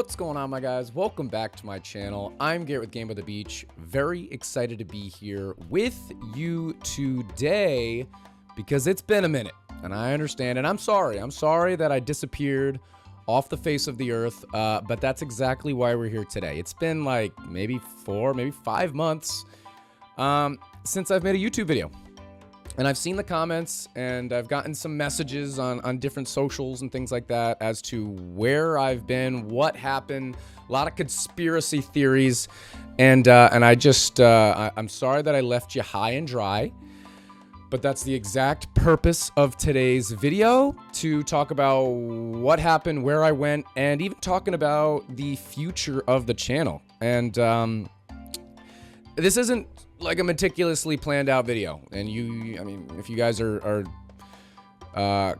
What's going on, my guys? Welcome back to my channel. I'm Garrett with Game by the Beach. Very excited to be here with you today because it's been a minute, and I understand, and I'm sorry. I'm sorry that I disappeared off the face of the earth, but that's exactly why we're here today. It's been like maybe 4, maybe 5 months since I've made a YouTube video. And I've seen the comments, and I've gotten some messages on different socials and things like that as to where I've been, what happened, a lot of conspiracy theories, and I'm sorry that I left you high and dry, but that's the exact purpose of today's video, to talk about what happened, where I went, and even talking about the future of the channel. And this isn't like a meticulously planned out video, and if you guys are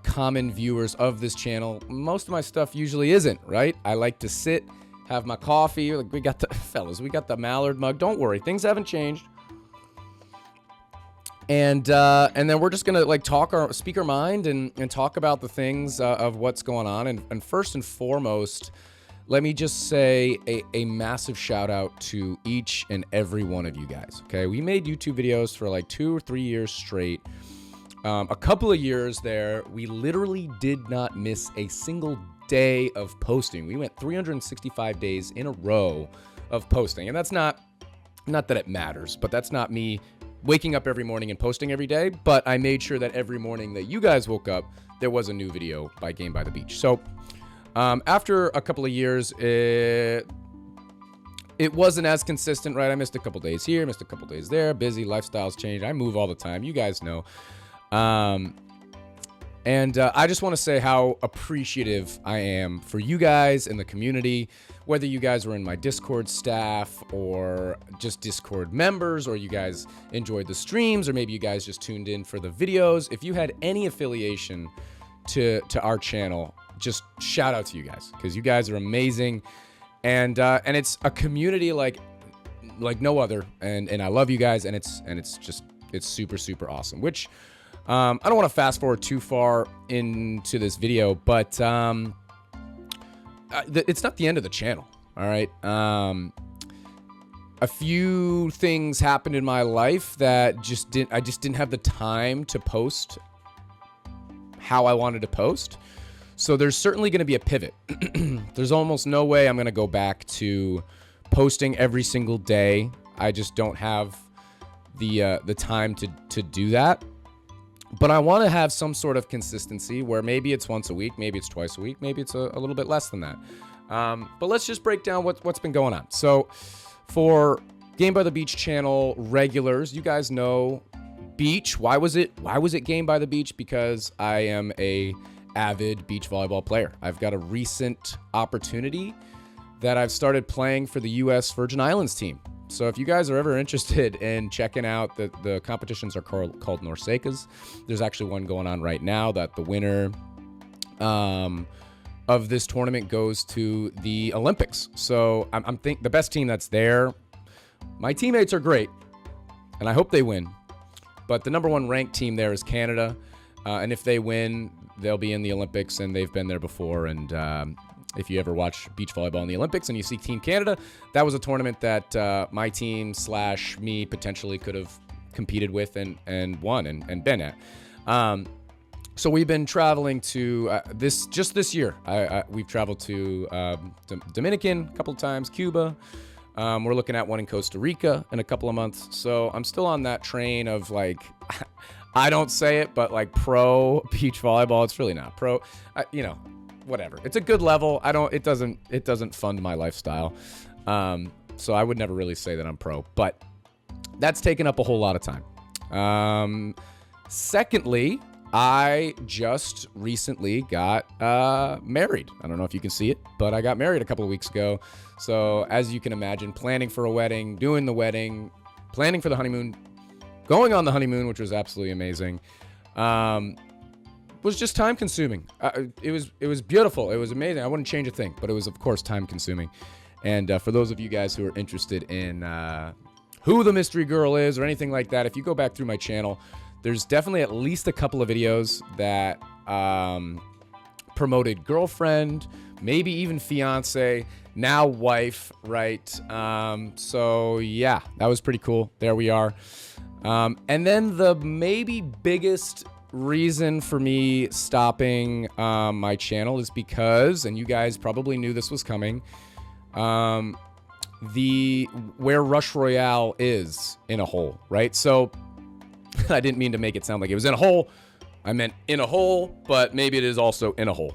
common viewers of this channel, most of my stuff usually isn't, right? I like to sit, have my coffee, like we got the Mallard mug, don't worry, things haven't changed. And then we're just gonna like speak our mind and talk about the things of what's going on, and first and foremost, let me just say a massive shout out to each and every one of you guys, okay? We made YouTube videos for like 2 or 3 years straight. A couple of years there, we literally did not miss a single day of posting. We went 365 days in a row of posting. And that's not that it matters, but that's not me waking up every morning and posting every day. But I made sure that every morning that you guys woke up, there was a new video by Game by the Beach. So after a couple of years, it wasn't as consistent, right? I missed a couple days here, missed a couple days there. Busy, lifestyles change. I move all the time. You guys know. I just want to say how appreciative I am for you guys in the community, whether you guys were in my Discord staff or just Discord members, or you guys enjoyed the streams, or maybe you guys just tuned in for the videos. If you had any affiliation to our channel, just shout out to you guys, because you guys are amazing, and it's a community like no other, and I love you guys, and it's super awesome. Which I don't want to fast forward too far into this video, but it's not the end of the channel. All right, a few things happened in my life that I just didn't have the time to post how I wanted to post. So there's certainly going to be a pivot. There's almost no way I'm going to go back to posting every single day. I just don't have the time to do that. But I want to have some sort of consistency where maybe it's once a week, maybe it's twice a week, maybe it's a little bit less than that. But let's just break down what's been going on. So for Game by the Beach channel regulars, you guys know beach. Why was it Game by the Beach? Because I am a avid beach volleyball player. I've got a recent opportunity that I've started playing for the U.S. Virgin Islands team. So if you guys are ever interested in checking out, the competitions are called Norsecas. There's actually one going on right now that the winner of this tournament goes to the Olympics. So I'm the best team that's there. My teammates are great, and I hope they win. But the number 1 ranked team there is Canada, and if they win, they'll be in the Olympics, and they've been there before. And if you ever watch beach volleyball in the Olympics and you see Team Canada, that was a tournament that my team / me potentially could have competed with and won and been at. So we've been traveling to this year. We've traveled to Dominican a couple of times, Cuba. We're looking at one in Costa Rica in a couple of months. So I'm still on that train of like, I don't say it, but like pro beach volleyball. It's really not pro, whatever. It's a good level. It doesn't fund my lifestyle. So I would never really say that I'm pro, but that's taken up a whole lot of time. Secondly, I just recently got married. I don't know if you can see it, but I got married a couple of weeks ago. So as you can imagine, planning for a wedding, doing the wedding, planning for the honeymoon, going on the honeymoon, which was absolutely amazing, was just time consuming. It was beautiful. It was amazing. I wouldn't change a thing, but it was of course time consuming. And for those of you guys who are interested in who the mystery girl is or anything like that, if you go back through my channel, there's definitely at least a couple of videos that promoted girlfriend, maybe even fiance, now wife, right? So yeah, that was pretty cool. There we are. And then the maybe biggest reason for me stopping my channel is because, and you guys probably knew this was coming, where Rush Royale is in a hole, right? So I didn't mean to make it sound like it was in a hole. I meant in a hole, but maybe it is also in a hole.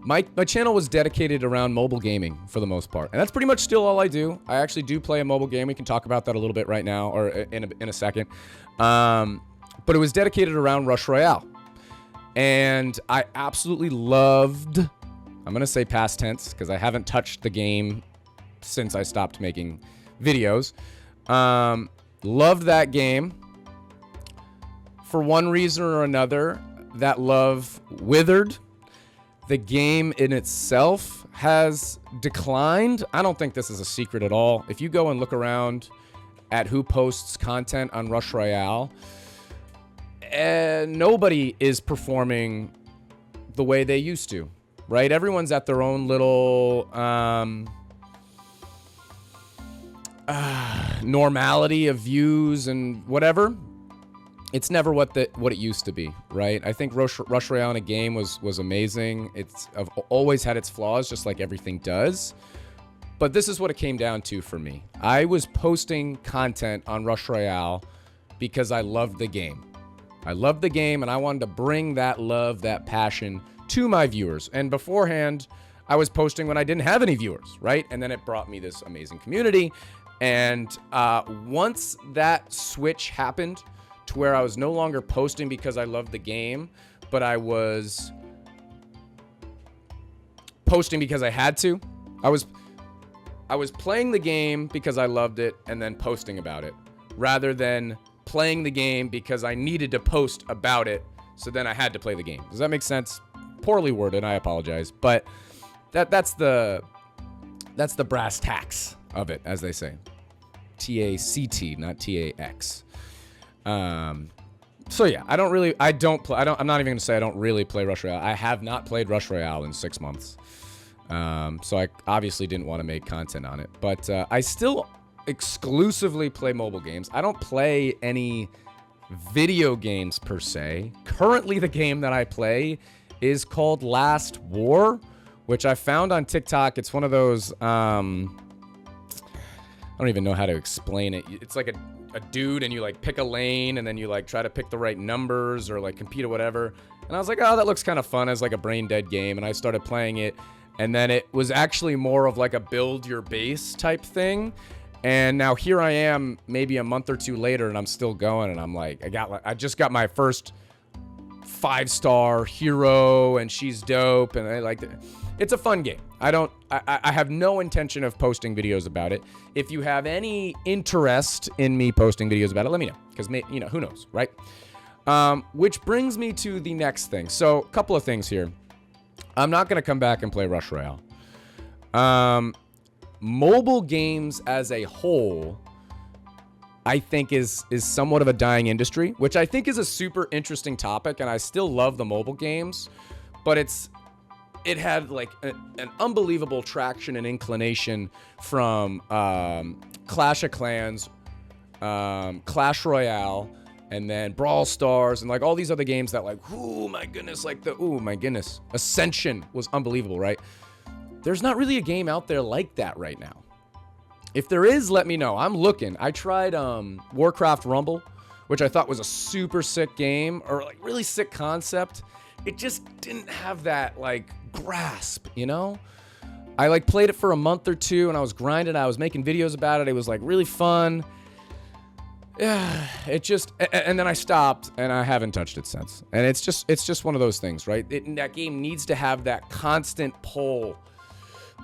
My channel was dedicated around mobile gaming for the most part, and that's pretty much still all I do. I actually do play a mobile game. We can talk about that a little bit right now, or in a second. But it was dedicated around Rush Royale, and I absolutely loved. I'm gonna say past tense because I haven't touched the game since I stopped making videos. Loved that game. For one reason or another, that love withered. The game in itself has declined. I don't think this is a secret at all. If you go and look around at who posts content on Rush Royale, nobody is performing the way they used to, right? Everyone's at their own little normality of views and whatever. It's never what it used to be, right? I think Rush Royale in a game was amazing. It's always had its flaws, just like everything does. But this is what it came down to for me. I was posting content on Rush Royale because I loved the game. I loved the game, and I wanted to bring that love, that passion to my viewers. And beforehand, I was posting when I didn't have any viewers, right? And then it brought me this amazing community. And once that switch happened, to where I was no longer posting because I loved the game, but I was posting because I had to. I was playing the game because I loved it and then posting about it, rather than playing the game because I needed to post about it, so then I had to play the game. Does that make sense? Poorly worded, I apologize, but that's the brass tacks of it, as they say. TACT, not TAX. So yeah, I'm not even gonna say I don't really play Rush Royale. I have not played Rush Royale in 6 months. So I obviously didn't want to make content on it, but I still exclusively play mobile games. I don't play any video games per se. Currently, the game that I play is called Last War, which I found on TikTok. It's one of those, I don't even know how to explain it. It's like a dude, and you like pick a lane, and then you like try to pick the right numbers or like compete or whatever. And I was like, oh, that looks kind of fun as like a brain dead game. And I started playing it, and then it was actually more of like a build your base type thing. And now here I am, maybe a month or two later, and I'm still going. And I'm like, I just got my first 5-star hero, and she's dope, and I like it. It's a fun game. I have no intention of posting videos about it. If you have any interest in me posting videos about it, let me know, because who knows, right? Which brings me to the next thing. So a couple of things here. I'm not going to come back and play Rush Royale. Mobile games as a whole, I think is somewhat of a dying industry, which I think is a super interesting topic, and I still love the mobile games, but it had like an unbelievable traction and inclination from Clash of Clans, Clash Royale, and then Brawl Stars, and like all these other games that like, oh my goodness, Ascension was unbelievable, right? There's not really a game out there like that right now. If there is, let me know. I'm looking. I tried Warcraft Rumble, which I thought was a super sick game, or like really sick concept. It just didn't have that like grasp, I like played it for a month or two, and I was grinding. I was making videos about it. It was like really fun. Yeah, and then I stopped, and I haven't touched it since. And it's just one of those things, right? That game needs to have that constant pull,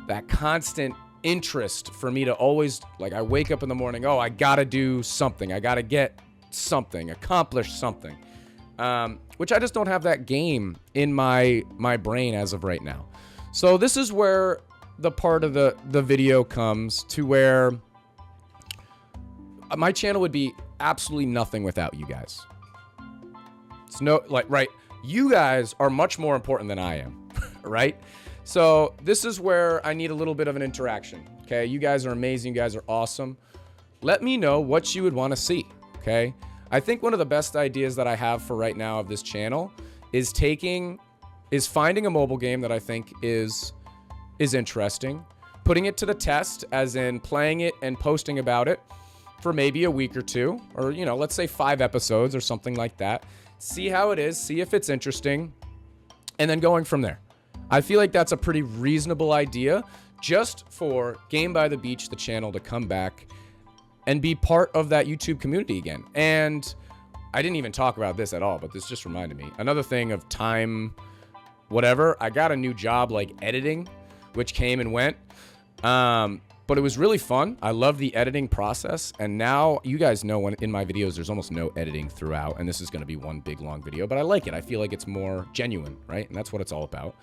that constant interest for me to always, like, I wake up in the morning, oh, I gotta do something. I gotta get something, accomplish something. Which I just don't have that game in my brain as of right now. So this is where the part of the video comes to where my channel would be absolutely nothing without you guys. It's right. You guys are much more important than I am, right? So this is where I need a little bit of an interaction. Okay, you guys are amazing. You guys are awesome. Let me know what you would want to see. Okay, I think one of the best ideas that I have for right now of this channel is finding a mobile game that I think is interesting, putting it to the test, as in playing it and posting about it for maybe a week or two, or, you know, let's say 5 episodes or something like that. See how it is, see if it's interesting, and then going from there. I feel like that's a pretty reasonable idea just for Game by the Beach, the channel, to come back and be part of that YouTube community again. And I didn't even talk about this at all, but this just reminded me. Another thing of time, whatever, I got a new job like editing, which came and went. But it was really fun. I love the editing process. And now you guys know when in my videos, there's almost no editing throughout. And this is going to be one big long video, but I like it. I feel like it's more genuine, right? And that's what it's all about.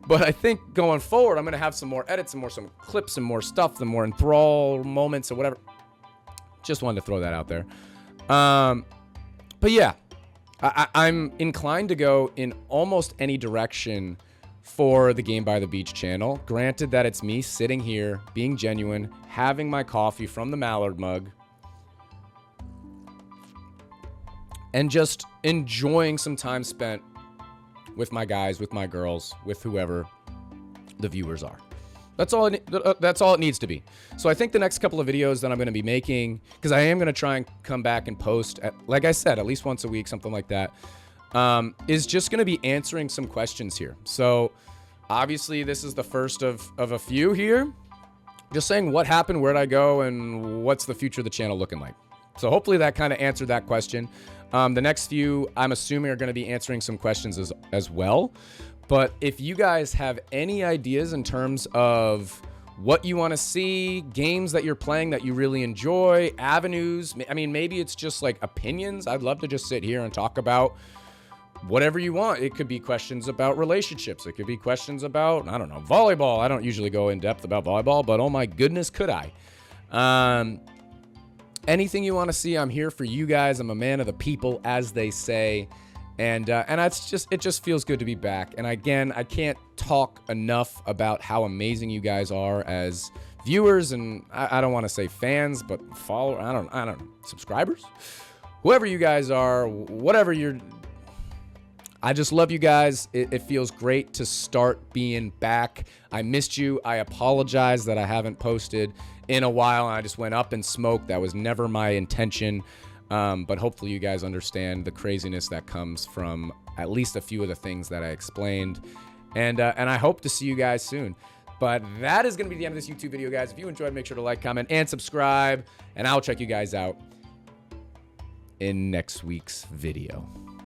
But I think going forward, I'm going to have some more edits and some clips and more stuff, the more enthrall moments or whatever. Just wanted to throw that out there. But yeah, I'm inclined to go in almost any direction for the Game by the Beach channel. Granted that it's me sitting here, being genuine, having my coffee from the Mallard mug, and just enjoying some time spent with my guys, with my girls, with whoever the viewers are. That's all it needs to be. So I think the next couple of videos that I'm going to be making, because I am going to try and come back and post, like I said, at least once a week, something like that, is just going to be answering some questions here. So obviously this is the first of a few here. Just saying what happened, where'd I go, and what's the future of the channel looking like. So hopefully that kind of answered that question. The next few, I'm assuming, are going to be answering some questions as well. But if you guys have any ideas in terms of what you want to see, games that you're playing that you really enjoy, avenues, I mean, maybe it's just like opinions. I'd love to just sit here and talk about whatever you want. It could be questions about relationships. It could be questions about, I don't know, volleyball. I don't usually go in depth about volleyball, but oh my goodness, could I? Anything you want to see, I'm here for you guys. I'm a man of the people, as they say. And it just feels good to be back. And again, I can't talk enough about how amazing you guys are as viewers, and I don't want to say fans, but followers. I don't know, subscribers, whoever you guys are, whatever you're. I just love you guys. It feels great to start being back. I missed you. I apologize that I haven't posted in a while, and I just went up in smoke. That was never my intention. But hopefully you guys understand the craziness that comes from at least a few of the things that I explained. And I hope to see you guys soon. But that is going to be the end of this YouTube video, guys. If you enjoyed, make sure to like, comment, and subscribe. And I'll check you guys out in next week's video.